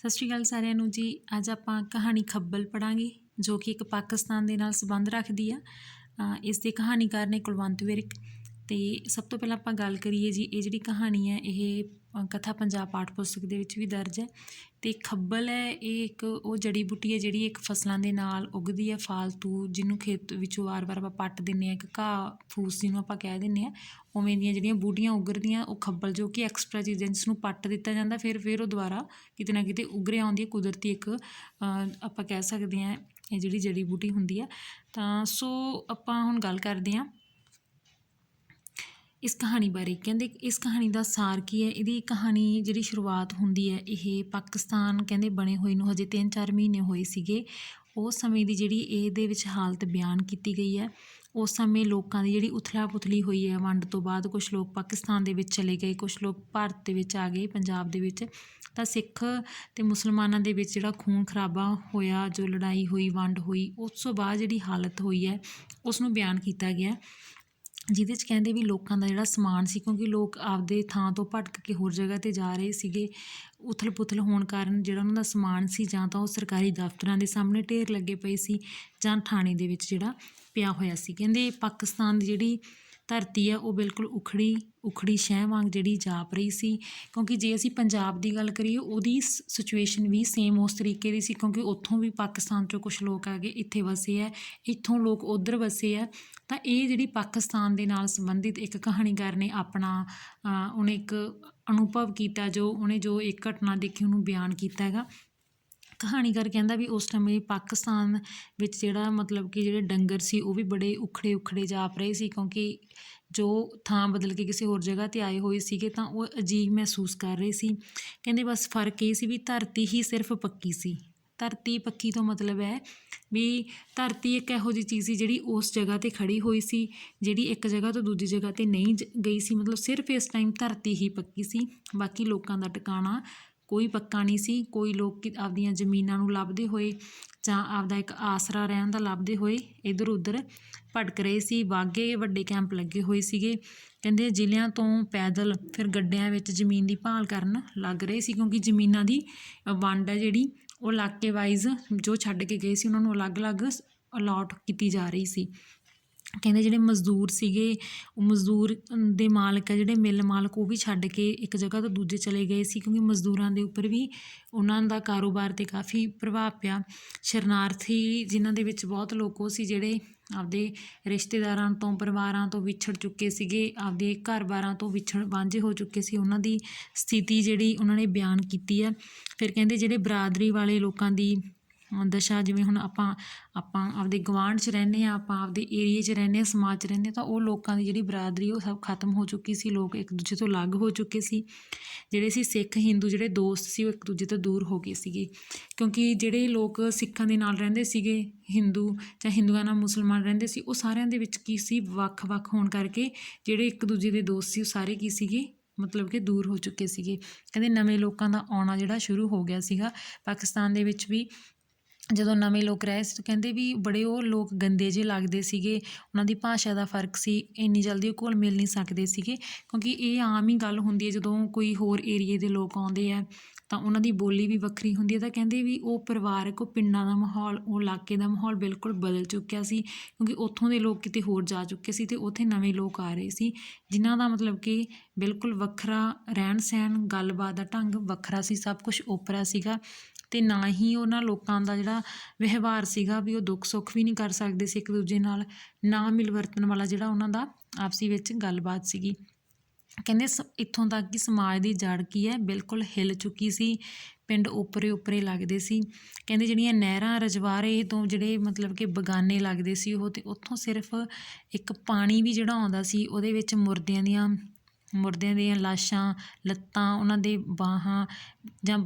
ਸਤਿ ਸ਼੍ਰੀ ਅਕਾਲ ਸਾਰਿਆਂ ਨੂੰ ਜੀ। ਅੱਜ ਆਪਾਂ ਕਹਾਣੀ ਖੱਬਲ ਪੜ੍ਹਾਂਗੇ ਜੋ ਕਿ ਇੱਕ ਪਾਕਿਸਤਾਨ ਦੇ ਨਾਲ ਸੰਬੰਧ ਰੱਖਦੀ ਆ। ਇਸ ਦੇ ਕਹਾਣੀਕਾਰ ਨੇ ਕੁਲਵੰਤ ਵਿਰਕ। ਅਤੇ ਸਭ ਤੋਂ ਪਹਿਲਾਂ ਆਪਾਂ ਗੱਲ ਕਰੀਏ ਜੀ, ਇਹ ਜਿਹੜੀ ਕਹਾਣੀ ਹੈ ਇਹ ਕਥਾ ਪੰਜਾਬ ਪਾਠ ਪੁਸਤਕ ਦੇ ਵਿੱਚ ਵੀ ਦਰਜ ਹੈ। ਅਤੇ ਖੱਬਲ ਹੈ ਇਹ ਇੱਕ ਉਹ ਜੜੀ ਬੂਟੀ ਹੈ ਜਿਹੜੀ ਇੱਕ ਫਸਲਾਂ ਦੇ ਨਾਲ ਉੱਗਦੀ ਹੈ ਫਾਲਤੂ, ਜਿਹਨੂੰ ਖੇਤ ਵਿੱਚੋਂ ਵਾਰ-ਵਾਰ ਆਪਾਂ ਪੱਟ ਦਿੰਦੇ ਹਾਂ, ਇੱਕ ਘਾਹ ਫੂਸ ਜਿਹਨੂੰ ਆਪਾਂ ਕਹਿ ਦਿੰਦੇ ਹਾਂ, ਉਵੇਂ ਦੀਆਂ ਜਿਹੜੀਆਂ ਬੂਟੀਆਂ ਉੱਗਦੀਆਂ ਉਹ ਖੱਬਲ, ਜੋ ਕਿ ਐਕਸਟਰਾ ਚੀਜ਼ਾਂ ਜਿਸ ਨੂੰ ਪੱਟ ਦਿੱਤਾ ਜਾਂਦਾ ਫਿਰ ਉਹ ਦੁਬਾਰਾ ਕਿਤੇ ਨਾ ਕਿਤੇ ਉੱਗਰ ਆਉਂਦੀ ਹੈ। ਕੁਦਰਤੀ ਇੱਕ ਆਪਾਂ ਕਹਿ ਸਕਦੇ ਹਾਂ ਇਹ ਜਿਹੜੀ ਜੜੀ ਬੂਟੀ ਹੁੰਦੀ ਆ। ਤਾਂ ਸੋ ਆਪਾਂ ਹੁਣ ਗੱਲ ਕਰਦੇ ਹਾਂ ਇਸ ਕਹਾਣੀ ਬਾਰੇ। ਕਹਿੰਦੇ ਇਸ ਕਹਾਣੀ ਦਾ ਸਾਰ ਕੀ ਹੈ। ਇਹਦੀ ਕਹਾਣੀ ਜਿਹੜੀ ਸ਼ੁਰੂਆਤ ਹੁੰਦੀ ਹੈ, ਇਹ ਪਾਕਿਸਤਾਨ ਕਹਿੰਦੇ ਬਣੇ ਹੋਏ ਨੂੰ ਹਜੇ 3-4 ਮਹੀਨੇ ਹੋਏ ਸੀਗੇ। ਉਸ ਸਮੇਂ ਦੀ ਜਿਹੜੀ ਇਹਦੇ ਵਿੱਚ ਹਾਲਤ ਬਿਆਨ ਕੀਤੀ ਗਈ ਹੈ। ਉਸ ਸਮੇਂ ਲੋਕਾਂ ਦੀ ਜਿਹੜੀ ਉਥਲਾ ਪੁਥਲੀ ਹੋਈ ਹੈ ਵੰਡ ਤੋਂ ਬਾਅਦ, ਕੁਛ ਲੋਕ ਪਾਕਿਸਤਾਨ ਦੇ ਵਿੱਚ ਚਲੇ ਗਏ, ਕੁਛ ਲੋਕ ਭਾਰਤ ਦੇ ਵਿੱਚ ਆ ਗਏ, ਪੰਜਾਬ ਦੇ ਵਿੱਚ। ਤਾਂ ਸਿੱਖ ਅਤੇ ਮੁਸਲਮਾਨਾਂ ਦੇ ਵਿੱਚ ਜਿਹੜਾ ਖੂਨ ਖਰਾਬਾ ਹੋਇਆ, ਜੋ ਲੜਾਈ ਹੋਈ, ਵੰਡ ਹੋਈ, ਉਸ ਤੋਂ ਬਾਅਦ ਜਿਹੜੀ ਹਾਲਤ ਹੋਈ ਹੈ ਉਸ ਨੂੰ ਬਿਆਨ ਕੀਤਾ ਗਿਆ, ਜਿਹਦੇ 'ਚ ਕਹਿੰਦੇ ਵੀ ਲੋਕਾਂ ਦਾ ਜਿਹੜਾ ਸਮਾਨ ਸੀ, ਕਿਉਂਕਿ ਲੋਕ ਆਪਦੇ ਥਾਂ ਤੋਂ ਭਟਕ ਕੇ ਹੋਰ ਜਗ੍ਹਾ 'ਤੇ ਜਾ ਰਹੇ ਸੀਗੇ, ਉਥਲ ਪੁਥਲ ਹੋਣ ਕਾਰਨ ਜਿਹੜਾ ਉਹਨਾਂ ਦਾ ਸਮਾਨ ਸੀ ਜਾਂ ਤਾਂ ਉਹ ਸਰਕਾਰੀ ਦਫ਼ਤਰਾਂ ਦੇ ਸਾਹਮਣੇ ਢੇਰ ਲੱਗੇ ਪਏ ਸੀ ਜਾਂ ਥਾਣੇ ਦੇ ਵਿੱਚ ਜਿਹੜਾ ਪਿਆ ਹੋਇਆ ਸੀ। ਕਹਿੰਦੇ ਪਾਕਿਸਤਾਨ ਦੀ ਜਿਹੜੀ ਧਰਤੀ ਆ ਉਹ ਬਿਲਕੁਲ ਉਖੜੀ ਸ਼ਹਿ ਵਾਂਗ ਜਿਹੜੀ ਜਾਪ ਰਹੀ ਸੀ। ਕਿਉਂਕਿ ਜੇ ਅਸੀਂ ਪੰਜਾਬ ਦੀ ਗੱਲ ਕਰੀਏ, ਉਹਦੀ ਸਿਚੁਏਸ਼ਨ ਵੀ ਸੇਮ ਉਸ ਤਰੀਕੇ ਦੀ ਸੀ, ਕਿਉਂਕਿ ਉੱਥੋਂ ਵੀ ਪਾਕਿਸਤਾਨ 'ਚੋਂ ਕੁਛ ਲੋਕ ਆ ਗਏ, ਇੱਥੇ ਵਸੇ ਹੈ, ਇੱਥੋਂ ਲੋਕ ਉੱਧਰ ਵਸੇ ਹੈ। ਤਾਂ ਇਹ ਜਿਹੜੀ ਪਾਕਿਸਤਾਨ ਦੇ ਨਾਲ ਸੰਬੰਧਿਤ ਇੱਕ ਕਹਾਣੀਕਾਰ ਨੇ ਆਪਣਾ ਉਹਨੇ ਇੱਕ ਅਨੁਭਵ ਕੀਤਾ, ਜੋ ਇੱਕ ਘਟਨਾ ਦੇਖੀ ਉਹਨੂੰ ਬਿਆਨ ਕੀਤਾ ਹੈਗਾ। ਕਹਾਣੀਕਾਰ ਕਹਿੰਦਾ ਵੀ ਉਸ ਸਮੇਂ ਪਾਕਿਸਤਾਨ ਵਿੱਚ ਜਿਹੜਾ ਮਤਲਬ ਕਿ ਜਿਹੜੇ ਡੰਗਰ ਸੀ ਉਹ ਵੀ ਬੜੇ ਉਖੜੇ ਜਾਪ ਰਹੇ ਸੀ, ਕਿਉਂਕਿ ਜੋ ਥਾਂ ਬਦਲ ਕੇ ਕਿਸੇ ਹੋਰ ਜਗ੍ਹਾ 'ਤੇ ਆਏ ਹੋਏ ਸੀਗੇ ਤਾਂ ਉਹ ਅਜੀਬ ਮਹਿਸੂਸ ਕਰ ਰਹੇ ਸੀ। ਕਹਿੰਦੇ ਬਸ ਫ਼ਰਕ ਇਹ ਸੀ ਵੀ ਧਰਤੀ ਹੀ ਸਿਰਫ ਪੱਕੀ ਸੀ। ਧਰਤੀ ਪੱਕੀ ਤੋਂ ਮਤਲਬ ਹੈ ਵੀ ਧਰਤੀ ਇੱਕ ਇਹੋ ਜਿਹੀ ਚੀਜ਼ ਸੀ ਜਿਹੜੀ ਉਸ ਜਗ੍ਹਾ 'ਤੇ ਖੜ੍ਹੀ ਹੋਈ ਸੀ, ਜਿਹੜੀ ਇੱਕ ਜਗ੍ਹਾ ਤੋਂ ਦੂਜੀ ਜਗ੍ਹਾ 'ਤੇ ਨਹੀਂ ਗਈ ਸੀ। ਮਤਲਬ ਸਿਰਫ ਇਸ ਟਾਈਮ ਧਰਤੀ ਹੀ ਪੱਕੀ ਸੀ, ਬਾਕੀ ਲੋਕਾਂ ਦਾ ਟਿਕਾਣਾ ਕੋਈ ਪੱਕਾ ਨਹੀਂ ਸੀ। ਕੋਈ ਲੋਕ ਆਪਦੀਆਂ ਜ਼ਮੀਨਾਂ ਨੂੰ ਲੱਭਦੇ ਹੋਏ ਜਾਂ ਆਪਦਾ ਇੱਕ ਆਸਰਾ ਰਹਿਣ ਦਾ ਲੱਭਦੇ ਹੋਏ ਇੱਧਰ ਉੱਧਰ ਭਟਕ ਰਹੇ ਸੀ। ਵਾਘੇ ਵੱਡੇ ਕੈਂਪ ਲੱਗੇ ਹੋਏ ਸੀਗੇ। ਕਹਿੰਦੇ ਜ਼ਿਲ੍ਹਿਆਂ ਤੋਂ ਪੈਦਲ ਫਿਰ ਗੱਡਿਆਂ ਵਿੱਚ ਜ਼ਮੀਨ ਦੀ ਭਾਲ ਕਰਨ ਲੱਗ ਰਹੇ ਸੀ, ਕਿਉਂਕਿ ਜ਼ਮੀਨਾਂ ਦੀ ਵੰਡ ਹੈ ਜਿਹੜੀ ਉਹ ਇਲਾਕੇ ਵਾਈਜ਼ ਜੋ ਛੱਡ ਕੇ ਗਏ ਸੀ ਉਹਨਾਂ ਨੂੰ ਅਲੱਗ-ਅਲੱਗ ਅਲਾਟ ਕੀਤੀ ਜਾ ਰਹੀ ਸੀ। ਕਹਿੰਦੇ ਜਿਹੜੇ ਮਜ਼ਦੂਰ ਸੀਗੇ, ਉਹ ਮਜ਼ਦੂਰ ਦੇ ਮਾਲਕ ਹੈ ਜਿਹੜੇ ਮਿੱਲ ਮਾਲਕ, ਉਹ ਵੀ ਛੱਡ ਕੇ ਇੱਕ ਜਗ੍ਹਾ ਤੋਂ ਦੂਜੇ ਚਲੇ ਗਏ ਸੀ, ਕਿਉਂਕਿ ਮਜ਼ਦੂਰਾਂ ਦੇ ਉੱਪਰ ਵੀ ਉਹਨਾਂ ਦਾ ਕਾਰੋਬਾਰ 'ਤੇ ਕਾਫੀ ਪ੍ਰਭਾਵ ਪਿਆ। ਸ਼ਰਨਾਰਥੀ ਜਿਨ੍ਹਾਂ ਦੇ ਵਿੱਚ ਬਹੁਤ ਲੋਕ ਉਹ ਸੀ ਜਿਹੜੇ ਆਪਦੇ ਰਿਸ਼ਤੇਦਾਰਾਂ ਤੋਂ, ਪਰਿਵਾਰਾਂ ਤੋਂ ਵਿਛੜ ਚੁੱਕੇ ਸੀਗੇ, ਆਪਦੇ ਘਰ-ਬਾਰਾਂ ਤੋਂ ਵਾਂਝੇ ਹੋ ਚੁੱਕੇ ਸੀ, ਉਹਨਾਂ ਦੀ ਸਥਿਤੀ ਜਿਹੜੀ ਉਹਨਾਂ ਨੇ ਬਿਆਨ ਕੀਤੀ ਹੈ। ਫਿਰ ਕਹਿੰਦੇ ਜਿਹੜੇ ਬਰਾਦਰੀ ਵਾਲੇ ਲੋਕਾਂ ਦੀ ਦਸ਼ਾ, ਜਿਵੇਂ ਹੁਣ ਆਪਾਂ ਆਪਦੇ ਗੁਆਂਢ 'ਚ ਰਹਿੰਦੇ ਹਾਂ, ਆਪਾਂ ਆਪਦੇ ਏਰੀਏ 'ਚ ਰਹਿੰਦੇ ਹਾਂ, ਸਮਾਜ 'ਚ ਰਹਿੰਦੇ ਹਾਂ, ਤਾਂ ਉਹ ਲੋਕਾਂ ਦੀ ਜਿਹੜੀ ਬਰਾਦਰੀ ਉਹ ਸਭ ਖਤਮ ਹੋ ਚੁੱਕੀ ਸੀ। ਲੋਕ ਇੱਕ ਦੂਜੇ ਤੋਂ ਅਲੱਗ ਹੋ ਚੁੱਕੇ ਸੀ। ਜਿਹੜੇ ਸੀ ਸਿੱਖ ਹਿੰਦੂ ਜਿਹੜੇ ਦੋਸਤ ਸੀ ਉਹ ਇੱਕ ਦੂਜੇ ਤੋਂ ਦੂਰ ਹੋ ਗਏ ਸੀਗੇ, ਕਿਉਂਕਿ ਜਿਹੜੇ ਲੋਕ ਸਿੱਖਾਂ ਦੇ ਨਾਲ ਰਹਿੰਦੇ ਸੀਗੇ, ਹਿੰਦੂ ਜਾਂ ਹਿੰਦੂਆਂ ਨਾਲ ਮੁਸਲਮਾਨ ਰਹਿੰਦੇ ਸੀ, ਉਹ ਸਾਰਿਆਂ ਦੇ ਵਿੱਚ ਕੀ ਸੀ, ਵੱਖ-ਵੱਖ ਹੋਣ ਕਰਕੇ ਜਿਹੜੇ ਇੱਕ ਦੂਜੇ ਦੇ ਦੋਸਤ ਸੀ ਉਹ ਸਾਰੇ ਕੀ ਸੀਗੇ, ਮਤਲਬ ਕਿ ਦੂਰ ਹੋ ਚੁੱਕੇ ਸੀਗੇ। ਕਹਿੰਦੇ ਨਵੇਂ ਲੋਕਾਂ ਦਾ ਆਉਣਾ ਜਿਹੜਾ ਸ਼ੁਰੂ ਹੋ ਗਿਆ ਸੀਗਾ ਪਾਕਿਸਤਾਨ ਦੇ ਵਿੱਚ ਵੀ। ਜਦੋਂ ਨਵੇਂ ਲੋਕ ਰਹੇ ਸੀ, ਕਹਿੰਦੇ ਵੀ ਬੜੇ ਉਹ ਲੋਕ ਗੰਦੇ ਜਿਹੇ ਲੱਗਦੇ ਸੀਗੇ, ਉਹਨਾਂ ਦੀ ਭਾਸ਼ਾ ਦਾ ਫਰਕ ਸੀ, ਇੰਨੀ ਜਲਦੀ ਉਹ ਘੁਲ ਮਿਲ ਨਹੀਂ ਸਕਦੇ ਸੀਗੇ, ਕਿਉਂਕਿ ਇਹ ਆਮ ਹੀ ਗੱਲ ਹੁੰਦੀ ਹੈ ਜਦੋਂ ਕੋਈ ਹੋਰ ਏਰੀਏ ਦੇ ਲੋਕ ਆਉਂਦੇ ਆ ਤਾਂ ਉਹਨਾਂ ਦੀ ਬੋਲੀ ਵੀ ਵੱਖਰੀ ਹੁੰਦੀ ਹੈ। ਤਾਂ ਕਹਿੰਦੇ ਵੀ ਉਹ ਪਰਿਵਾਰਕ, ਉਹ ਪਿੰਡਾਂ ਦਾ ਮਾਹੌਲ, ਉਹ ਇਲਾਕੇ ਦਾ ਮਾਹੌਲ ਬਿਲਕੁਲ ਬਦਲ ਚੁੱਕਿਆ ਸੀ, ਕਿਉਂਕਿ ਉੱਥੋਂ ਦੇ ਲੋਕ ਕਿਤੇ ਹੋਰ ਜਾ ਚੁੱਕੇ ਸੀ ਅਤੇ ਉੱਥੇ ਨਵੇਂ ਲੋਕ ਆ ਰਹੇ ਸੀ, ਜਿਨ੍ਹਾਂ ਦਾ ਮਤਲਬ ਕਿ ਬਿਲਕੁਲ ਵੱਖਰਾ ਰਹਿਣ ਸਹਿਣ, ਗੱਲਬਾਤ ਦਾ ਢੰਗ ਵੱਖਰਾ ਸੀ, ਸਭ ਕੁਛ ਓਪਰਾ ਸੀਗਾ। ਅਤੇ ਨਾ ਹੀ ਉਹਨਾਂ ਲੋਕਾਂ ਦਾ ਜਿਹੜਾ ਵਿਵਹਾਰ ਸੀਗਾ ਵੀ ਉਹ ਦੁੱਖ ਸੁੱਖ ਵੀ ਨਹੀਂ ਕਰ ਸਕਦੇ ਸੀ ਇੱਕ ਦੂਜੇ ਨਾਲ, ਨਾ ਮਿਲਵਰਤਨ ਵਾਲਾ ਜਿਹੜਾ ਉਹਨਾਂ ਦਾ ਆਪਸੀ ਵਿੱਚ ਗੱਲਬਾਤ ਸੀਗੀ। ਕਹਿੰਦੇ ਇੱਥੋਂ ਤੱਕ ਕਿ ਸਮਾਜ ਦੀ ਜੜ ਕੀ ਹੈ, ਬਿਲਕੁਲ ਹਿੱਲ ਚੁੱਕੀ ਸੀ, ਪਿੰਡ ਓਪਰੇ ਲੱਗਦੇ ਸੀ। ਕਹਿੰਦੇ ਜਿਹੜੀਆਂ ਨਹਿਰਾਂ ਰਜਵਾੜੇ ਤੋਂ ਜਿਹੜੇ ਮਤਲਬ ਕਿ ਬੇਗਾਨੇ ਲੱਗਦੇ ਸੀ ਉਹ, ਅਤੇ ਉੱਥੋਂ ਸਿਰਫ ਇੱਕ ਪਾਣੀ ਵੀ ਜਿਹੜਾ ਆਉਂਦਾ ਸੀ ਉਹਦੇ ਵਿੱਚ ਮੁਰਦਿਆਂ ਦੀਆਂ ਲਾਸ਼ਾਂ, ਲੱਤਾਂ, ਉਹਨਾਂ ਦੇ ਬਾਹਾਂ ਜਾਂ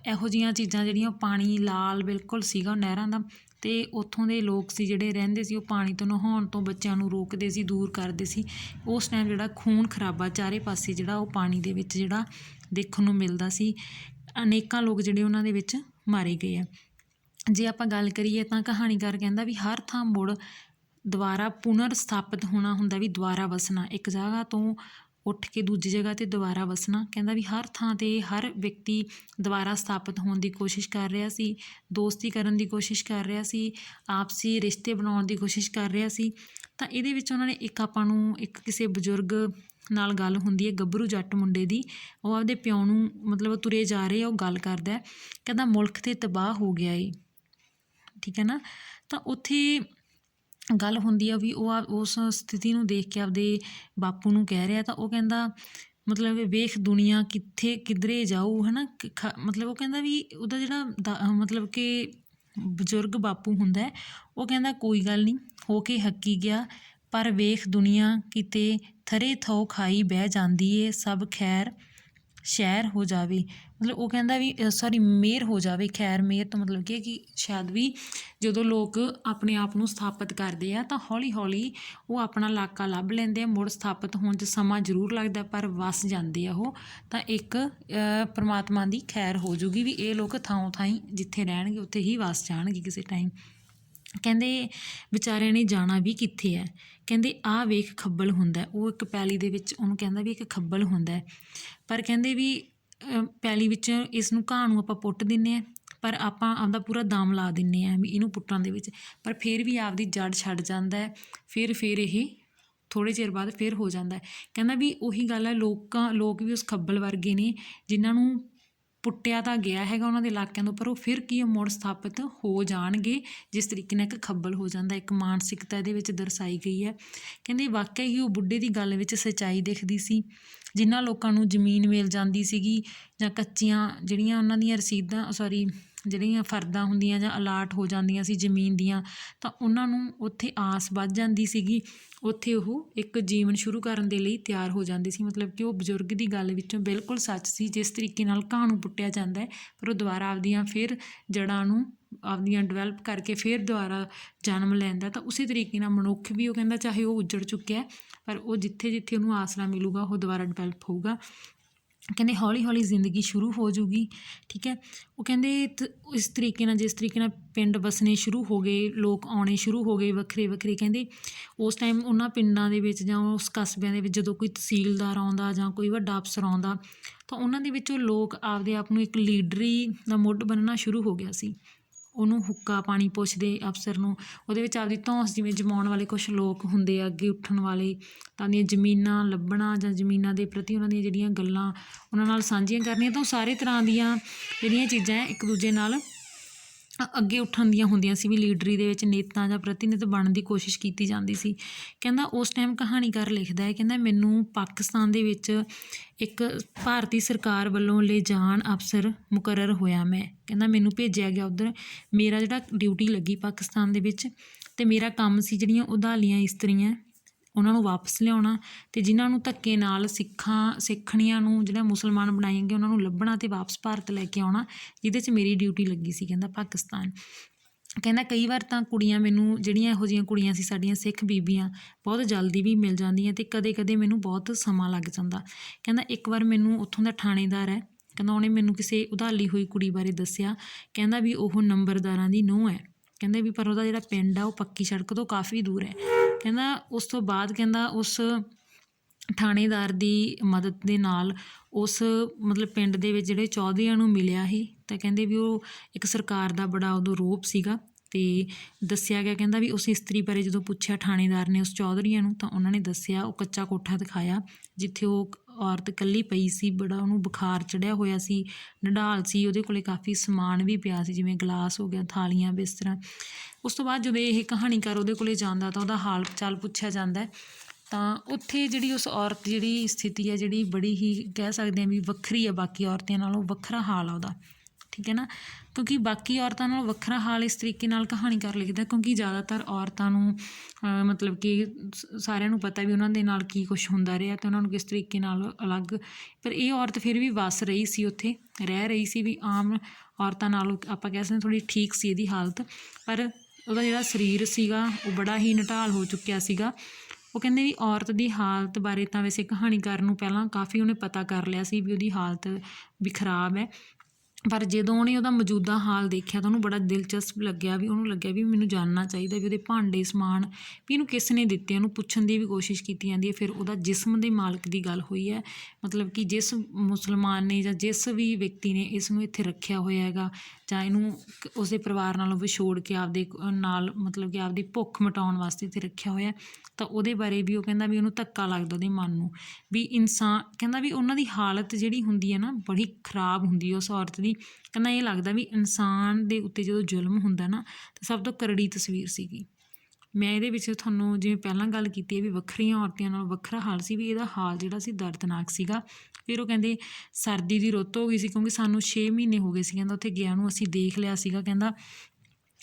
ਇਹੋ ਜਿਹੀਆਂ ਚੀਜ਼ਾਂ ਜਿਹੜੀਆਂ ਪਾਣੀ ਲਾਲ ਬਿਲਕੁਲ ਸੀਗਾ ਉਹ ਨਹਿਰਾਂ ਦਾ। ਅਤੇ ਉੱਥੋਂ ਦੇ ਲੋਕ ਸੀ ਜਿਹੜੇ ਰਹਿੰਦੇ ਸੀ ਉਹ ਪਾਣੀ ਤੋਂ ਨਹਾਉਣ ਤੋਂ ਬੱਚਿਆਂ ਨੂੰ ਰੋਕਦੇ ਸੀ, ਦੂਰ ਕਰਦੇ ਸੀ। ਉਸ ਟਾਈਮ ਜਿਹੜਾ ਖੂਨ ਖਰਾਬਾ ਚਾਰੇ ਪਾਸੇ ਜਿਹੜਾ ਉਹ ਪਾਣੀ ਦੇ ਵਿੱਚ ਜਿਹੜਾ ਦੇਖਣ ਨੂੰ ਮਿਲਦਾ ਸੀ। ਅਨੇਕਾਂ ਲੋਕ ਜਿਹੜੇ ਉਹਨਾਂ ਦੇ ਵਿੱਚ ਮਾਰੇ ਗਏ ਆ। ਜੇ ਆਪਾਂ ਗੱਲ ਕਰੀਏ ਤਾਂ ਕਹਾਣੀਕਾਰ ਕਹਿੰਦਾ ਵੀ ਹਰ ਥਾਂ ਮੁੜ ਦੁਬਾਰਾ ਪੁਨਰ ਸਥਾਪਿਤ ਹੋਣਾ ਹੁੰਦਾ, ਵੀ ਦੁਬਾਰਾ ਵਸਣਾ, ਇੱਕ ਜਗ੍ਹਾ ਤੋਂ ਉੱਠ ਕੇ ਦੂਜੀ ਜਗ੍ਹਾ 'ਤੇ ਦੁਬਾਰਾ ਵਸਣਾ। ਕਹਿੰਦਾ ਵੀ ਹਰ ਥਾਂ 'ਤੇ ਹਰ ਵਿਅਕਤੀ ਦੁਬਾਰਾ ਸਥਾਪਿਤ ਹੋਣ ਦੀ ਕੋਸ਼ਿਸ਼ ਕਰ ਰਿਹਾ ਸੀ, ਦੋਸਤੀ ਕਰਨ ਦੀ ਕੋਸ਼ਿਸ਼ ਕਰ ਰਿਹਾ ਸੀ, ਆਪਸੀ ਰਿਸ਼ਤੇ ਬਣਾਉਣ ਦੀ ਕੋਸ਼ਿਸ਼ ਕਰ ਰਿਹਾ ਸੀ। ਤਾਂ ਇਹਦੇ ਵਿੱਚ ਉਹਨਾਂ ਨੇ ਇੱਕ ਆਪਾਂ ਨੂੰ ਇੱਕ ਕਿਸੇ ਬਜ਼ੁਰਗ ਨਾਲ ਗੱਲ ਹੁੰਦੀ ਹੈ, ਗੱਭਰੂ ਜੱਟ ਮੁੰਡੇ ਦੀ। ਉਹ ਆਪਦੇ ਪਿਓ ਨੂੰ ਮਤਲਬ ਤੁਰੇ ਜਾ ਰਹੇ ਆ, ਉਹ ਗੱਲ ਕਰਦਾ, ਕਹਿੰਦਾ ਮੁਲਕ ਤੇ ਤਬਾਹ ਹੋ ਗਿਆ ਏ, ਠੀਕ ਹੈ ਨਾ। ਤਾਂ ਉੱਥੇ ਗੱਲ ਹੁੰਦੀ ਆ ਵੀ ਉਹ ਉਸ ਸਥਿਤੀ ਨੂੰ ਦੇਖ ਕੇ ਆਪਦੇ ਬਾਪੂ ਨੂੰ ਕਹਿ ਰਿਹਾ। ਤਾਂ ਉਹ ਕਹਿੰਦਾ ਮਤਲਬ ਵੇਖ ਦੁਨੀਆ ਕਿੱਥੇ ਕਿੱਧਰੇ ਜਾਊ, ਹੈ ਨਾ। ਮਤਲਬ ਉਹ ਕਹਿੰਦਾ ਵੀ ਉਹਦਾ ਜਿਹੜਾ ਮਤਲਬ ਕਿ ਬਜ਼ੁਰਗ ਬਾਪੂ ਹੁੰਦਾ, ਉਹ ਕਹਿੰਦਾ ਕੋਈ ਗੱਲ ਨਹੀਂ, ਹੋ ਕੇ ਹੱਕੀ ਗਿਆ, ਪਰ ਵੇਖ ਦੁਨੀਆ ਕਿਤੇ ਥਰੇ ਥੋ ਖਾਈ ਬਹਿ ਜਾਂਦੀ ਏ, ਸਭ ਖੈਰ ਸ਼ਹਿਰ ਹੋ ਜਾਵੇ। ਮਤਲਬ ਉਹ ਕਹਿੰਦਾ ਵੀ ਸੌਰੀ ਮਿਹਰ ਹੋ ਜਾਵੇ। ਖੈਰ ਮਿਹਰ ਤੋਂ ਮਤਲਬ ਕੀ ਹੈ ਕਿ ਸ਼ਾਇਦ ਵੀ ਜਦੋਂ ਲੋਕ ਆਪਣੇ ਆਪ ਨੂੰ ਸਥਾਪਿਤ ਕਰਦੇ ਆ ਤਾਂ ਹੌਲੀ ਹੌਲੀ ਉਹ ਆਪਣਾ ਇਲਾਕਾ ਲੱਭ ਲੈਂਦੇ ਆ। ਮੁੜ ਸਥਾਪਿਤ ਹੋਣ 'ਚ ਸਮਾਂ ਜ਼ਰੂਰ ਲੱਗਦਾ, ਪਰ ਵਸ ਜਾਂਦੇ ਆ ਉਹ। ਤਾਂ ਇੱਕ ਪਰਮਾਤਮਾ ਦੀ ਖੈਰ ਹੋ ਜੂਗੀ ਵੀ ਇਹ ਲੋਕ ਥਾਂ ਥਾਈਂ ਜਿੱਥੇ ਰਹਿਣਗੇ ਉੱਥੇ ਹੀ ਵਸ ਜਾਣਗੇ ਕਿਸੇ ਟਾਈਮ। ਕਹਿੰਦੇ ਵਿਚਾਰਿਆਂ ਨੇ ਜਾਣਾ ਵੀ ਕਿੱਥੇ ਹੈ, ਕਹਿੰਦੇ ਆਹ ਵੇਖ ਖੱਬਲ ਹੁੰਦਾ। ਉਹ ਇੱਕ ਪੈਲੀ ਦੇ ਵਿੱਚ ਉਹਨੂੰ ਕਹਿੰਦਾ ਵੀ ਇੱਕ ਖੱਬਲ ਹੁੰਦਾ, ਪਰ ਕਹਿੰਦੇ ਵੀ ਪੈਲੀ ਵਿੱਚ ਇਸ ਨੂੰ ਘਾਹ ਨੂੰ ਆਪਾਂ ਪੁੱਟ ਦਿੰਦੇ ਹਾਂ, ਪਰ ਆਪਾਂ ਆਪਦਾ ਪੂਰਾ ਦਮ ਲਾ ਦਿੰਦੇ ਹਾਂ ਵੀ ਇਹਨੂੰ ਪੁੱਟਣ ਦੇ ਵਿੱਚ, ਪਰ ਫਿਰ ਵੀ ਆਪਦੀ ਜੜ ਛੱਡ ਜਾਂਦਾ ਹੈ। ਫਿਰ ਇਹ ਥੋੜ੍ਹੇ ਚਿਰ ਬਾਅਦ ਫਿਰ ਹੋ ਜਾਂਦਾ। ਕਹਿੰਦਾ ਵੀ ਉਹੀ ਗੱਲ ਹੈ, ਲੋਕ ਵੀ ਉਸ ਖੱਬਲ ਵਰਗੇ ਨੇ ਜਿਨ੍ਹਾਂ ਨੂੰ ਪੁੱਟਿਆ ਤਾਂ ਗਿਆ ਹੈਗਾ ਉਹਨਾਂ ਦੇ ਇਲਾਕਿਆਂ ਤੋਂ, ਪਰ ਉਹ ਫਿਰ ਕੀ ਮੁੜ ਸਥਾਪਿਤ ਹੋ ਜਾਣਗੇ ਜਿਸ ਤਰੀਕੇ ਨਾਲ ਇੱਕ ਖੱਬਲ ਹੋ ਜਾਂਦਾ। ਇੱਕ ਮਾਨਸਿਕਤਾ ਇਹਦੇ ਵਿੱਚ ਦਰਸਾਈ ਗਈ ਹੈ। ਕਹਿੰਦੇ ਵਾਕਿਆ ਹੀ ਉਹ ਬੁੱਢੇ ਦੀ ਗੱਲ ਵਿੱਚ ਸੱਚਾਈ ਦਿਖਦੀ ਸੀ। ਜਿਨ੍ਹਾਂ ਲੋਕਾਂ ਨੂੰ ਜ਼ਮੀਨ ਮਿਲ ਜਾਂਦੀ ਸੀਗੀ ਜਾਂ ਕੱਚੀਆਂ ਜਿਹੜੀਆਂ ਉਹਨਾਂ ਦੀਆਂ ਰਸੀਦਾਂ ਜਿਹੜੀਆਂ ਫਰਦਾਂ ਹੁੰਦੀਆਂ ਜਾਂ ਅਲਾਟ ਹੋ ਜਾਂਦੀਆਂ ਸੀ ਜ਼ਮੀਨ ਦੀਆਂ, ਤਾਂ ਉਹਨਾਂ ਨੂੰ ਉੱਥੇ ਆਸ ਵੱਧ ਜਾਂਦੀ ਸੀਗੀ। ਉੱਥੇ ਉਹ ਇੱਕ ਜੀਵਨ ਸ਼ੁਰੂ ਕਰਨ ਦੇ ਲਈ ਤਿਆਰ ਹੋ ਜਾਂਦੇ ਸੀ। ਮਤਲਬ ਕਿ ਉਹ ਬਜ਼ੁਰਗ ਦੀ ਗੱਲ ਵਿੱਚੋਂ ਬਿਲਕੁਲ ਸੱਚ ਸੀ। ਜਿਸ ਤਰੀਕੇ ਨਾਲ ਘਾਹ ਨੂੰ ਪੁੱਟਿਆ ਜਾਂਦਾ ਹੈ, ਪਰ ਉਹ ਦੁਬਾਰਾ ਆਪਦੀਆਂ ਫਿਰ ਜੜ੍ਹਾਂ ਨੂੰ ਆਪਦੀਆਂ ਡਿਵੈਲਪ ਕਰਕੇ ਫਿਰ ਦੁਬਾਰਾ ਜਨਮ ਲੈਂਦਾ, ਤਾਂ ਉਸੇ ਤਰੀਕੇ ਨਾਲ ਮਨੁੱਖ ਵੀ ਉਹ ਕਹਿੰਦਾ ਚਾਹੇ ਉਹ ਉੱਜੜ ਚੁੱਕਿਆ, ਪਰ ਉਹ ਜਿੱਥੇ ਜਿੱਥੇ ਉਹਨੂੰ ਆਸਰਾ ਮਿਲੂਗਾ ਉਹ ਦੁਬਾਰਾ ਡਿਵੈਲਪ ਹੋਊਗਾ। ਕਹਿੰਦੇ ਹੌਲੀ ਹੌਲੀ ਜ਼ਿੰਦਗੀ ਸ਼ੁਰੂ ਹੋ ਜੂਗੀ, ਠੀਕ ਹੈ। ਉਹ ਕਹਿੰਦੇ ਇਸ ਤਰੀਕੇ ਨਾਲ ਜਿਸ ਤਰੀਕੇ ਨਾਲ ਪਿੰਡ ਵਸਣੇ ਸ਼ੁਰੂ ਹੋ ਗਏ, ਲੋਕ ਆਉਣੇ ਸ਼ੁਰੂ ਹੋ ਗਏ ਵੱਖਰੇ ਵੱਖਰੇ। ਕਹਿੰਦੇ ਉਸ ਟਾਈਮ ਉਹਨਾਂ ਪਿੰਡਾਂ ਦੇ ਵਿੱਚ ਜਾਂ ਉਸ ਕਸਬਿਆਂ ਦੇ ਵਿੱਚ ਜਦੋਂ ਕੋਈ ਤਹਿਸੀਲਦਾਰ ਆਉਂਦਾ ਜਾਂ ਕੋਈ ਵੱਡਾ ਅਫਸਰ ਆਉਂਦਾ, ਤਾਂ ਉਹਨਾਂ ਦੇ ਵਿੱਚੋਂ ਲੋਕ ਆਪਦੇ ਆਪ ਨੂੰ ਇੱਕ ਲੀਡਰੀ ਦਾ ਮੁੱਢ ਬੰਨ੍ਹਣਾ ਸ਼ੁਰੂ ਹੋ ਗਿਆ ਸੀ। ਉਹਨੂੰ ਹੁੱਕਾ ਪਾਣੀ ਪੁੱਛਦੇ ਅਫਸਰ ਨੂੰ, ਉਹਦੇ ਵਿੱਚ ਆਪਦੀ ਧੌਂਸ ਜਿਵੇਂ ਜਮਾਉਣ ਵਾਲੇ ਕੁਛ ਲੋਕ ਹੁੰਦੇ ਆ ਅੱਗੇ ਉੱਠਣ ਵਾਲੇ, ਤਾਂ ਉਹਦੀਆਂ ਜ਼ਮੀਨਾਂ ਲੱਭਣਾ ਜਾਂ ਜ਼ਮੀਨਾਂ ਦੇ ਪ੍ਰਤੀ ਉਹਨਾਂ ਦੀਆਂ ਜਿਹੜੀਆਂ ਗੱਲਾਂ ਉਹਨਾਂ ਨਾਲ ਸਾਂਝੀਆਂ ਕਰਨੀਆਂ। ਤਾਂ ਉਹ ਸਾਰੇ ਤਰ੍ਹਾਂ ਦੀਆਂ ਜਿਹੜੀਆਂ ਚੀਜ਼ਾਂ ਹੈ ਇੱਕ ਦੂਜੇ ਨਾਲ ਅੱਗੇ ਉੱਠਣ ਦੀਆਂ ਹੁੰਦੀਆਂ ਸੀ ਵੀ ਲੀਡਰੀ ਦੇ ਵਿੱਚ ਨੇਤਾ ਜਾਂ ਪ੍ਰਤੀਨਿਧ ਬਣਨ ਦੀ ਕੋਸ਼ਿਸ਼ ਕੀਤੀ ਜਾਂਦੀ ਸੀ। ਕਹਿੰਦਾ ਉਸ ਟਾਈਮ ਕਹਾਣੀਕਾਰ ਲਿਖਦਾ ਹੈ, ਕਹਿੰਦਾ ਮੈਨੂੰ ਪਾਕਿਸਤਾਨ ਦੇ ਵਿੱਚ ਇੱਕ ਭਾਰਤੀ ਸਰਕਾਰ ਵੱਲੋਂ ਲਿਜਾਣ ਅਫਸਰ ਮੁਕਰਰ ਹੋਇਆ। ਕਹਿੰਦਾ ਮੈਨੂੰ ਭੇਜਿਆ ਗਿਆ ਉੱਧਰ, ਮੇਰਾ ਜਿਹੜਾ ਡਿਊਟੀ ਲੱਗੀ ਪਾਕਿਸਤਾਨ ਦੇ ਵਿੱਚ, ਅਤੇ ਮੇਰਾ ਕੰਮ ਸੀ ਜਿਹੜੀਆਂ ਉਧਾਲੀਆਂ ਇਸਤਰੀਆਂ ਉਹਨਾਂ ਨੂੰ ਵਾਪਸ ਲਿਆਉਣਾ, ਅਤੇ ਜਿਨ੍ਹਾਂ ਨੂੰ ਧੱਕੇ ਨਾਲ ਸਿੱਖਣੀਆਂ ਨੂੰ ਜਿਹੜਾ ਮੁਸਲਮਾਨ ਬਣਾਏ ਗਏ ਉਹਨਾਂ ਨੂੰ ਲੱਭਣਾ ਅਤੇ ਵਾਪਸ ਭਾਰਤ ਲੈ ਕੇ ਆਉਣਾ, ਜਿਹਦੇ 'ਚ ਮੇਰੀ ਡਿਊਟੀ ਲੱਗੀ ਸੀ। ਕਹਿੰਦਾ ਪਾਕਿਸਤਾਨ, ਕਹਿੰਦਾ ਕਈ ਵਾਰ ਤਾਂ ਕੁੜੀਆਂ ਮੈਨੂੰ ਜਿਹੜੀਆਂ ਇਹੋ ਜਿਹੀਆਂ ਕੁੜੀਆਂ ਸੀ ਸਾਡੀਆਂ ਸਿੱਖ ਬੀਬੀਆਂ ਬਹੁਤ ਜਲਦੀ ਵੀ ਮਿਲ ਜਾਂਦੀਆਂ, ਅਤੇ ਕਦੇ ਕਦੇ ਮੈਨੂੰ ਬਹੁਤ ਸਮਾਂ ਲੱਗ ਜਾਂਦਾ। ਕਹਿੰਦਾ ਇੱਕ ਵਾਰ ਮੈਨੂੰ ਉੱਥੋਂ ਦਾ ਥਾਣੇਦਾਰ ਹੈ, ਕਹਿੰਦਾ ਉਹਨੇ ਮੈਨੂੰ ਕਿਸੇ ਉਧਾਲੀ ਹੋਈ ਕੁੜੀ ਬਾਰੇ ਦੱਸਿਆ। ਕਹਿੰਦਾ ਵੀ ਉਹ ਨੰਬਰਦਾਰਾਂ ਦੀ ਨੂੰਹ ਹੈ। ਕਹਿੰਦੇ ਵੀ ਪਰ ਉਹਦਾ ਜਿਹੜਾ ਪਿੰਡ ਆ ਉਹ ਪੱਕੀ ਸੜਕ ਤੋਂ ਕਾਫੀ ਦੂਰ ਹੈ। ਕਹਿੰਦਾ ਉਸ ਤੋਂ ਬਾਅਦ ਕਹਿੰਦਾ ਉਸ ਥਾਣੇਦਾਰ ਦੀ ਮਦਦ ਦੇ ਨਾਲ ਉਸ ਮਤਲਬ ਪਿੰਡ ਦੇ ਵਿੱਚ ਜਿਹੜੇ ਚੌਧਰੀਆਂ ਨੂੰ ਮਿਲਿਆ ਸੀ, ਤਾਂ ਕਹਿੰਦੇ ਵੀ ਉਹ ਇੱਕ ਸਰਕਾਰ ਦਾ ਬੜਾ ਉਦੋਂ ਰੋਪ ਸੀਗਾ। ਅਤੇ ਦੱਸਿਆ ਗਿਆ ਕਹਿੰਦਾ ਵੀ ਉਸ ਇਸਤਰੀ ਬਾਰੇ ਜਦੋਂ ਪੁੱਛਿਆ ਥਾਣੇਦਾਰ ਨੇ ਉਸ ਚੌਧਰੀਆਂ ਨੂੰ, ਤਾਂ ਉਹਨਾਂ ਨੇ ਦੱਸਿਆ ਉਹ ਕੱਚਾ ਕੋਠਾ ਦਿਖਾਇਆ ਜਿੱਥੇ ਉਹ ਔਰਤ ਇਕੱਲੀ ਪਈ ਸੀ। ਬੜਾ ਉਹਨੂੰ ਬੁਖਾਰ ਚੜ੍ਹਿਆ ਹੋਇਆ ਸੀ, ਨਿਢਾਲ ਸੀ, ਉਹਦੇ ਕੋਲ ਕਾਫੀ ਸਮਾਨ ਵੀ ਪਿਆ ਸੀ ਜਿਵੇਂ ਗਲਾਸ ਹੋ ਗਿਆ, ਥਾਲੀਆਂ, ਬਿਸਤਰਾ। ਉਸ ਤੋਂ ਬਾਅਦ ਜਦੋਂ ਇਹ ਕਹਾਣੀਕਾਰ ਉਹਦੇ ਕੋਲ ਜਾਂਦਾ ਤਾਂ ਉਹਦਾ ਹਾਲ ਚਾਲ ਪੁੱਛਿਆ ਜਾਂਦਾ, ਤਾਂ ਉੱਥੇ ਜਿਹੜੀ ਉਸ ਔਰਤ ਜਿਹੜੀ ਸਥਿਤੀ ਹੈ ਜਿਹੜੀ ਬੜੀ ਹੀ ਕਹਿ ਸਕਦੇ ਹਾਂ ਵੀ ਵੱਖਰੀ ਹੈ, ਬਾਕੀ ਔਰਤਾਂ ਨਾਲੋਂ ਵੱਖਰਾ ਹਾਲ ਆ ਉਹਦਾ, ਠੀਕ ਹੈ ਨਾ। ਕਿਉਂਕਿ ਬਾਕੀ ਔਰਤਾਂ ਨਾਲੋਂ ਵੱਖਰਾ ਹਾਲ ਇਸ ਤਰੀਕੇ ਨਾਲ ਕਹਾਣੀਕਾਰ ਲਿਖਦਾ ਕਿਉਂਕਿ ਜ਼ਿਆਦਾਤਰ ਔਰਤਾਂ ਨੂੰ ਮਤਲਬ ਕਿ ਸਾਰਿਆਂ ਨੂੰ ਪਤਾ ਵੀ ਉਹਨਾਂ ਦੇ ਨਾਲ ਕੀ ਕੁਛ ਹੁੰਦਾ ਰਿਹਾ ਅਤੇ ਉਹਨਾਂ ਨੂੰ ਕਿਸ ਤਰੀਕੇ ਨਾਲ ਅਲੱਗ, ਪਰ ਇਹ ਔਰਤ ਫਿਰ ਵੀ ਵੱਸ ਰਹੀ ਸੀ, ਉੱਥੇ ਰਹਿ ਰਹੀ ਸੀ ਵੀ ਆਮ ਔਰਤਾਂ ਨਾਲੋਂ ਆਪਾਂ ਕਹਿ ਸਕਦੇ ਥੋੜ੍ਹੀ ਠੀਕ ਸੀ ਇਹਦੀ ਹਾਲਤ, ਪਰ ਉਹਦਾ ਜਿਹੜਾ ਸਰੀਰ ਸੀਗਾ ਉਹ ਬੜਾ ਹੀ ਨਿਢਾਲ ਹੋ ਚੁੱਕਿਆ ਸੀਗਾ। ਉਹ ਕਹਿੰਦੇ ਵੀ ਔਰਤ ਦੀ ਹਾਲਤ ਬਾਰੇ ਤਾਂ ਵੈਸੇ ਕਹਾਣੀਕਾਰ ਨੂੰ ਪਹਿਲਾਂ ਕਾਫੀ ਉਹਨੇ ਪਤਾ ਕਰ ਲਿਆ ਸੀ ਵੀ ਉਹਦੀ ਹਾਲਤ ਵੀ ਖਰਾਬ ਹੈ। ਪਰ ਜਦੋਂ ਉਹਨੇ ਉਹਦਾ ਮੌਜੂਦਾ ਹਾਲ ਦੇਖਿਆ ਤਾਂ ਉਹਨੂੰ ਬੜਾ ਦਿਲਚਸਪ ਲੱਗਿਆ, ਵੀ ਉਹਨੂੰ ਲੱਗਿਆ ਵੀ ਮੈਨੂੰ ਜਾਣਨਾ ਚਾਹੀਦਾ ਵੀ ਉਹਦੇ ਭਾਂਡੇ ਸਮਾਨ ਵੀ ਇਹਨੂੰ ਕਿਸ ਨੇ ਦਿੱਤੇ। ਉਹਨੂੰ ਪੁੱਛਣ ਦੀ ਵੀ ਕੋਸ਼ਿਸ਼ ਕੀਤੀ ਜਾਂਦੀ ਹੈ। ਫਿਰ ਉਹਦਾ ਜਿਸਮ ਦੇ ਮਾਲਕ ਦੀ ਗੱਲ ਹੋਈ ਹੈ, ਮਤਲਬ ਕਿ ਜਿਸ ਮੁਸਲਮਾਨ ਨੇ ਜਾਂ ਜਿਸ ਵੀ ਵਿਅਕਤੀ ਨੇ ਇਸ ਨੂੰ ਇੱਥੇ ਰੱਖਿਆ ਹੋਇਆ ਹੈਗਾ, ਜਾਂ ਇਹਨੂੰ ਉਸਦੇ ਪਰਿਵਾਰ ਨਾਲੋਂ ਵਿਛੋੜ ਕੇ ਆਪਦੇ ਨਾਲ ਮਤਲਬ ਕਿ ਆਪਦੀ ਭੁੱਖ ਮਿਟਾਉਣ ਵਾਸਤੇ ਇੱਥੇ ਰੱਖਿਆ ਹੋਇਆ, ਤਾਂ ਉਹਦੇ ਬਾਰੇ ਵੀ ਉਹ ਕਹਿੰਦਾ ਵੀ ਉਹਨੂੰ ਧੱਕਾ ਲੱਗਦਾ ਉਹਦੇ ਮਨ ਨੂੰ, ਵੀ ਇਨਸਾਨ ਕਹਿੰਦਾ ਵੀ ਉਹਨਾਂ ਦੀ ਹਾਲਤ ਜਿਹੜੀ ਹੁੰਦੀ ਹੈ ਨਾ ਬੜੀ ਖਰਾਬ ਹੁੰਦੀ ਹੈ ਉਸ ਔਰਤ ਦੀ। ਕਹਿੰਦਾ ਇਹ ਲੱਗਦਾ ਵੀ ਇਨਸਾਨ ਦੇ ਉੱਤੇ ਜਦੋਂ ਜ਼ੁਲਮ ਹੁੰਦਾ ਨਾ ਤਾਂ ਸਭ ਤੋਂ ਕਰੜੀ ਤਸਵੀਰ ਸੀਗੀ। ਮੈਂ ਇਹਦੇ ਵਿੱਚ ਤੁਹਾਨੂੰ ਜਿਵੇਂ ਪਹਿਲਾਂ ਗੱਲ ਕੀਤੀ ਹੈ ਵੀ ਵੱਖਰੀਆਂ ਔਰਤਾਂ ਨਾਲ ਵੱਖਰਾ ਹਾਲ ਸੀ, ਵੀ ਇਹਦਾ ਹਾਲ ਜਿਹੜਾ ਸੀ ਦਰਦਨਾਕ ਸੀਗਾ। ਫਿਰ ਉਹ ਕਹਿੰਦੇ ਸਰਦੀ ਦੀ ਰੁੱਤ ਹੋ ਗਈ ਸੀ, ਕਿਉਂਕਿ ਸਾਨੂੰ 6 ਮਹੀਨੇ ਹੋ ਗਏ ਸੀ ਕਹਿੰਦਾ ਉੱਥੇ ਗਿਆ ਨੂੰ, ਅਸੀਂ ਦੇਖ ਲਿਆ ਸੀਗਾ ਕਹਿੰਦਾ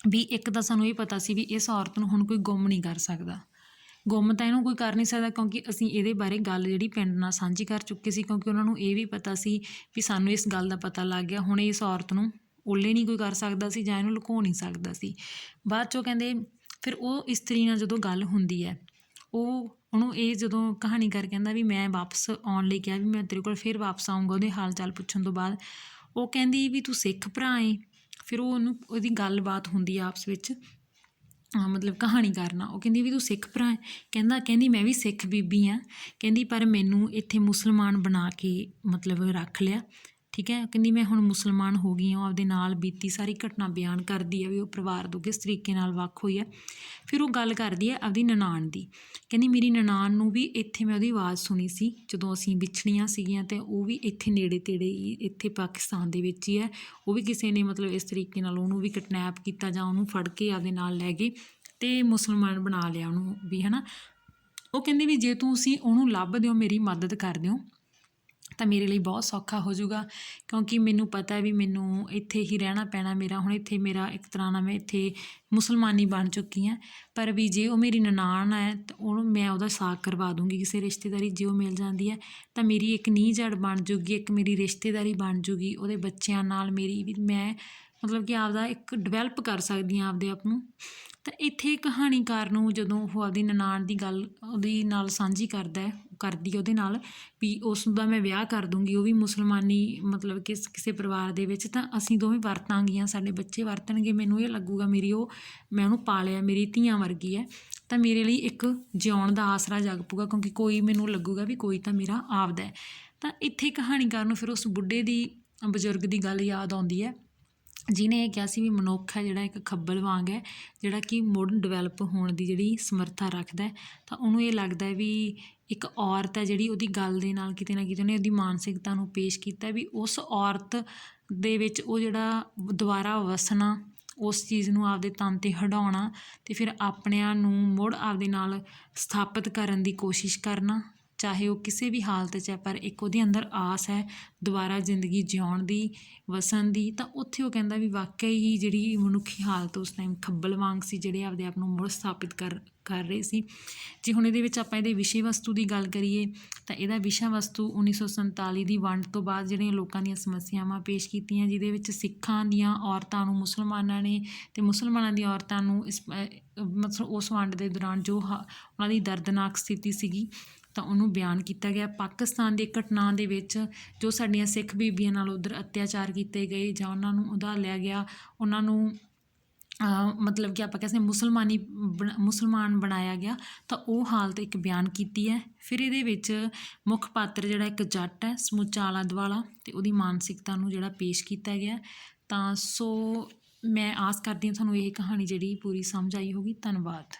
ਵੀ ਇੱਕ ਤਾਂ ਸਾਨੂੰ ਇਹ ਪਤਾ ਸੀ ਵੀ ਇਸ ਔਰਤ ਨੂੰ ਹੁਣ ਕੋਈ ਗੁੰਮ ਨਹੀਂ ਕਰ ਸਕਦਾ, ਗੁੰਮ ਤਾਂ ਇਹਨੂੰ ਕੋਈ ਕਰ ਨਹੀਂ ਸਕਦਾ, ਕਿਉਂਕਿ ਅਸੀਂ ਇਹਦੇ ਬਾਰੇ ਗੱਲ ਜਿਹੜੀ ਪਿੰਡ ਨਾਲ ਸਾਂਝੀ ਕਰ ਚੁੱਕੇ ਸੀ, ਕਿਉਂਕਿ ਉਹਨਾਂ ਨੂੰ ਇਹ ਵੀ ਪਤਾ ਸੀ ਵੀ ਸਾਨੂੰ ਇਸ ਗੱਲ ਦਾ ਪਤਾ ਲੱਗ ਗਿਆ, ਹੁਣ ਇਸ ਔਰਤ ਨੂੰ ਓਲੇ ਨਹੀਂ ਕੋਈ ਕਰ ਸਕਦਾ ਸੀ ਜਾਂ ਇਹਨੂੰ ਲੁਕੋ ਨਹੀਂ ਸਕਦਾ ਸੀ। ਬਾਅਦ 'ਚੋਂ ਕਹਿੰਦੇ ਫਿਰ ਉਹ ਇਸਤਰੀ ਨਾਲ ਜਦੋਂ ਗੱਲ ਹੁੰਦੀ ਹੈ, ਉਹ ਉਹਨੂੰ ਇਹ ਜਦੋਂ ਕਹਾਣੀਕਾਰ ਕਹਿੰਦਾ ਵੀ ਮੈਂ ਵਾਪਸ ਆਉਣ ਲਈ ਕਿਹਾ ਵੀ ਮੈਂ ਤੇਰੇ ਕੋਲ ਫਿਰ ਵਾਪਸ ਆਊਂਗਾ ਉਹਦੇ ਹਾਲ ਚਾਲ ਪੁੱਛਣ ਤੋਂ ਬਾਅਦ, ਉਹ ਕਹਿੰਦੀ ਵੀ ਤੂੰ ਸਿੱਖ ਭਰਾ ਏ। ਫਿਰ ਉਹ ਉਹਨੂੰ ਉਹਦੀ ਗੱਲਬਾਤ ਹੁੰਦੀ ਆ ਆਪਸ ਵਿੱਚ, ਮਤਲਬ ਕਹਾਣੀ ਕਰਨਾ, ਉਹ ਕਹਿੰਦੀ ਵੀ ਤੂੰ ਸਿੱਖ ਭਰਾ ਹੈ, ਕਹਿੰਦੀ ਮੈਂ ਵੀ ਸਿੱਖ ਬੀਬੀ ਹਾਂ, ਕਹਿੰਦੀ ਪਰ ਮੈਨੂੰ ਇੱਥੇ ਮੁਸਲਮਾਨ ਬਣਾ ਕੇ ਮਤਲਬ ਰੱਖ ਲਿਆ, ਠੀਕ ਹੈ। ਕਹਿੰਦੀ ਮੈਂ ਹੁਣ ਮੁਸਲਮਾਨ ਹੋ ਗਈ ਹਾਂ। ਆਪਦੇ ਨਾਲ ਬੀਤੀ ਸਾਰੀ ਘਟਨਾ ਬਿਆਨ ਕਰਦੀ ਹੈ ਵੀ ਉਹ ਪਰਿਵਾਰ ਤੋਂ ਕਿਸ ਤਰੀਕੇ ਨਾਲ ਵੱਖ ਹੋਈ ਹੈ। ਫਿਰ ਉਹ ਗੱਲ ਕਰਦੀ ਹੈ ਆਪਦੀ ਨਨਾਣ ਦੀ, ਕਹਿੰਦੀ ਮੇਰੀ ਨਨਾਣ ਨੂੰ ਵੀ ਇੱਥੇ ਮੈਂ ਉਹਦੀ ਆਵਾਜ਼ ਸੁਣੀ ਸੀ ਜਦੋਂ ਅਸੀਂ ਵਿਛੜੀਆਂ ਸੀਗੀਆਂ, ਅਤੇ ਉਹ ਵੀ ਇੱਥੇ ਨੇੜੇ ਤੇੜੇ ਹੀ ਇੱਥੇ ਪਾਕਿਸਤਾਨ ਦੇ ਵਿੱਚ ਹੀ ਹੈ। ਉਹ ਵੀ ਕਿਸੇ ਨੇ ਮਤਲਬ ਇਸ ਤਰੀਕੇ ਨਾਲ ਉਹਨੂੰ ਵੀ ਕਿਡਨੈਪ ਕੀਤਾ ਜਾਂ ਉਹਨੂੰ ਫੜ ਕੇ ਆਪਦੇ ਨਾਲ ਲੈ ਗਏ ਅਤੇ ਮੁਸਲਮਾਨ ਬਣਾ ਲਿਆ ਉਹਨੂੰ ਵੀ, ਹੈ ਨਾ। ਉਹ ਕਹਿੰਦੀ ਵੀ ਜੇ ਤੁਸੀਂ ਉਹਨੂੰ ਲੱਭਦੇ ਹੋ, ਮੇਰੀ ਮਦਦ ਕਰਦੇ ਹੋ ਤਾਂ ਮੇਰੇ ਲਈ ਬਹੁਤ ਸੌਖਾ ਹੋ ਜਾਊਗਾ, ਕਿਉਂਕਿ ਮੈਨੂੰ ਪਤਾ ਵੀ ਮੈਨੂੰ ਇੱਥੇ ਹੀ ਰਹਿਣਾ ਪੈਣਾ, ਮੇਰਾ ਹੁਣ ਇੱਥੇ ਮੇਰਾ ਇੱਕ ਤਰ੍ਹਾਂ ਨਾਲ ਮੈਂ ਇੱਥੇ ਮੁਸਲਮਾਨੀ ਬਣ ਚੁੱਕੀ ਹਾਂ। ਪਰ ਵੀ ਜੇ ਉਹ ਮੇਰੀ ਨਨਾਣ ਹੈ ਤਾਂ ਉਹਨੂੰ ਮੈਂ ਉਹਦਾ ਸਾਕ ਕਰਵਾ ਦੂੰਗੀ ਕਿਸੇ ਰਿਸ਼ਤੇਦਾਰੀ, ਜੇ ਉਹ ਮਿਲ ਜਾਂਦੀ ਹੈ ਤਾਂ ਮੇਰੀ ਇੱਕ ਨੀਂਹ ਜੜ ਬਣ ਜੂਗੀ, ਇੱਕ ਮੇਰੀ ਰਿਸ਼ਤੇਦਾਰੀ ਬਣ ਜੂਗੀ ਉਹਦੇ ਬੱਚਿਆਂ ਨਾਲ ਮੇਰੀ, ਵੀ ਮੈਂ ਮਤਲਬ ਕਿ ਆਪਦਾ ਇੱਕ ਡਿਵੈਲਪ ਕਰ ਸਕਦੀ ਹਾਂ ਆਪਦੇ ਆਪ ਨੂੰ। ਤਾਂ ਇੱਥੇ ਕਹਾਣੀਕਾਰ ਨੂੰ ਜਦੋਂ ਉਹ ਆਪਦੀ ਨਨਾਣ ਦੀ ਗੱਲ ਉਹਦੇ ਨਾਲ ਸਾਂਝੀ ਕਰਦੀ ਉਹਦੇ ਨਾਲ ਵੀ ਉਸ ਦਾ ਮੈਂ ਵਿਆਹ ਕਰ ਦੂੰਗੀ, ਉਹ ਵੀ ਮੁਸਲਮਾਨੀ ਮਤਲਬ ਕਿ ਕਿਸੇ ਪਰਿਵਾਰ ਦੇ ਵਿੱਚ, ਤਾਂ ਅਸੀਂ ਦੋਵੇਂ ਵਰਤਾਂਗੀਆਂ, ਸਾਡੇ ਬੱਚੇ ਵਰਤਣਗੇ, ਮੈਨੂੰ ਇਹ ਲੱਗੂਗਾ ਮੈਂ ਉਹਨੂੰ ਪਾਲਿਆ, ਮੇਰੀ ਧੀਆਂ ਵਰਗੀ ਹੈ, ਤਾਂ ਮੇਰੇ ਲਈ ਇੱਕ ਜਿਉਣ ਦਾ ਆਸਰਾ ਜਗ ਪਊਗਾ, ਕਿਉਂਕਿ ਕੋਈ ਮੈਨੂੰ ਲੱਗੂਗਾ ਵੀ ਕੋਈ ਤਾਂ ਮੇਰਾ ਆਪਦਾ ਹੈ। ਤਾਂ ਇੱਥੇ ਕਹਾਣੀਕਾਰ ਨੂੰ ਫਿਰ ਉਸ ਬੁੱਢੇ ਦੀ ਬਜ਼ੁਰਗ ਦੀ ਗੱਲ ਯਾਦ ਆਉਂਦੀ ਹੈ, ਜਿਹਨੇ ਇਹ ਕਿਹਾ ਸੀ ਵੀ ਮਨੁੱਖ ਹੈ ਜਿਹੜਾ ਇੱਕ ਖੱਬਲ ਵਾਂਗ ਹੈ, ਜਿਹੜਾ ਕਿ ਮੁੜ ਡਿਵੈਲਪ ਹੋਣ ਦੀ ਜਿਹੜੀ ਸਮਰੱਥਾ ਰੱਖਦਾ। ਤਾਂ ਉਹਨੂੰ ਇਹ ਲੱਗਦਾ ਵੀ ਇੱਕ ਔਰਤ ਹੈ ਜਿਹੜੀ ਉਹਦੀ ਗੱਲ ਦੇ ਨਾਲ ਕਿਤੇ ਨਾ ਕਿਤੇ ਉਹਨੇ ਉਹਦੀ ਮਾਨਸਿਕਤਾ ਨੂੰ ਪੇਸ਼ ਕੀਤਾ ਵੀ ਉਸ ਔਰਤ ਦੇ ਵਿੱਚ ਉਹ ਜਿਹੜਾ ਦੁਬਾਰਾ ਵਸਣਾ, ਉਸ ਚੀਜ਼ ਨੂੰ ਆਪਦੇ ਤਨ 'ਤੇ ਹੰਢਾਉਣਾ ਅਤੇ ਫਿਰ ਆਪਣਿਆਂ ਨੂੰ ਮੁੜ ਆਪਦੇ ਨਾਲ ਸਥਾਪਿਤ ਕਰਨ ਦੀ ਕੋਸ਼ਿਸ਼ ਕਰਨਾ, ਚਾਹੇ ਉਹ ਕਿਸੇ ਵੀ ਹਾਲਤ 'ਚ ਹੈ, ਪਰ ਇੱਕ ਉਹਦੇ ਅੰਦਰ ਆਸ ਹੈ ਦੁਬਾਰਾ ਜ਼ਿੰਦਗੀ ਜਿਉਣ ਦੀ, ਵਸਣ ਦੀ। ਤਾਂ ਉੱਥੇ ਉਹ ਕਹਿੰਦਾ ਵੀ ਵਾਕਈ ਹੀ ਜਿਹੜੀ ਮਨੁੱਖੀ ਹਾਲਤ ਉਸ ਟਾਈਮ ਖੱਬਲ ਵਾਂਗ ਸੀ, ਜਿਹੜੇ ਆਪਦੇ ਆਪ ਨੂੰ ਮੁੜ ਸਥਾਪਿਤ ਕਰ ਰਹੇ ਸੀ। ਜੇ ਹੁਣ ਇਹਦੇ ਵਿੱਚ ਆਪਾਂ ਇਹਦੇ ਵਿਸ਼ੇ ਵਸਤੂ ਦੀ ਗੱਲ ਕਰੀਏ ਤਾਂ ਇਹਦਾ ਵਿਸ਼ਾ ਵਸਤੂ 1947 ਦੀ ਵੰਡ ਤੋਂ ਬਾਅਦ ਜਿਹੜੀਆਂ ਲੋਕਾਂ ਦੀਆਂ ਸਮੱਸਿਆਵਾਂ ਪੇਸ਼ ਕੀਤੀਆਂ, ਜਿਹਦੇ ਵਿੱਚ ਸਿੱਖਾਂ ਦੀਆਂ ਔਰਤਾਂ ਨੂੰ ਮੁਸਲਮਾਨਾਂ ਨੇ ਅਤੇ ਮੁਸਲਮਾਨਾਂ ਦੀਆਂ ਔਰਤਾਂ ਨੂੰ ਮਤਲਬ ਉਸ ਵੰਡ ਦੇ ਦੌਰਾਨ ਜੋ ਉਹਨਾਂ ਦੀ ਦਰਦਨਾਕ ਸਥਿਤੀ ਸੀਗੀ ਤਾਂ ਉਹਨੂੰ ਬਿਆਨ ਕੀਤਾ ਗਿਆ। ਪਾਕਿਸਤਾਨ ਦੀ ਘਟਨਾ ਦੇ ਵਿੱਚ ਜੋ ਸਾਡੀਆਂ ਸਿੱਖ ਬੀਬੀਆਂ ਨਾਲ ਉੱਧਰ ਅਤਿਆਚਾਰ ਕੀਤੇ ਗਏ ਜਾਂ ਉਹਨਾਂ ਨੂੰ ਉਧਾਲਿਆ ਗਿਆ, ਉਹਨਾਂ ਨੂੰ ਮਤਲਬ ਕਿ ਆਪਾਂ ਕਹਿੰਦੇ ਮੁਸਲਮਾਨ ਬਣਾਇਆ ਗਿਆ, ਤਾਂ ਉਹ ਹਾਲਤ ਇੱਕ ਬਿਆਨ ਕੀਤੀ ਹੈ। ਫਿਰ ਇਹਦੇ ਵਿੱਚ ਮੁੱਖ ਪਾਤਰ ਜਿਹੜਾ ਇੱਕ ਜੱਟ ਹੈ, ਸਮੁੱਚਾ ਆਲਾ ਦੁਆਲਾ ਅਤੇ ਉਹਦੀ ਮਾਨਸਿਕਤਾ ਨੂੰ ਜਿਹੜਾ ਪੇਸ਼ ਕੀਤਾ ਗਿਆ। ਤਾਂ ਸੋ ਮੈਂ ਆਸ ਕਰਦੀ ਹਾਂ ਤੁਹਾਨੂੰ ਇਹ ਕਹਾਣੀ ਜਿਹੜੀ ਪੂਰੀ ਸਮਝ ਆਈ ਹੋਊਗੀ। ਧੰਨਵਾਦ।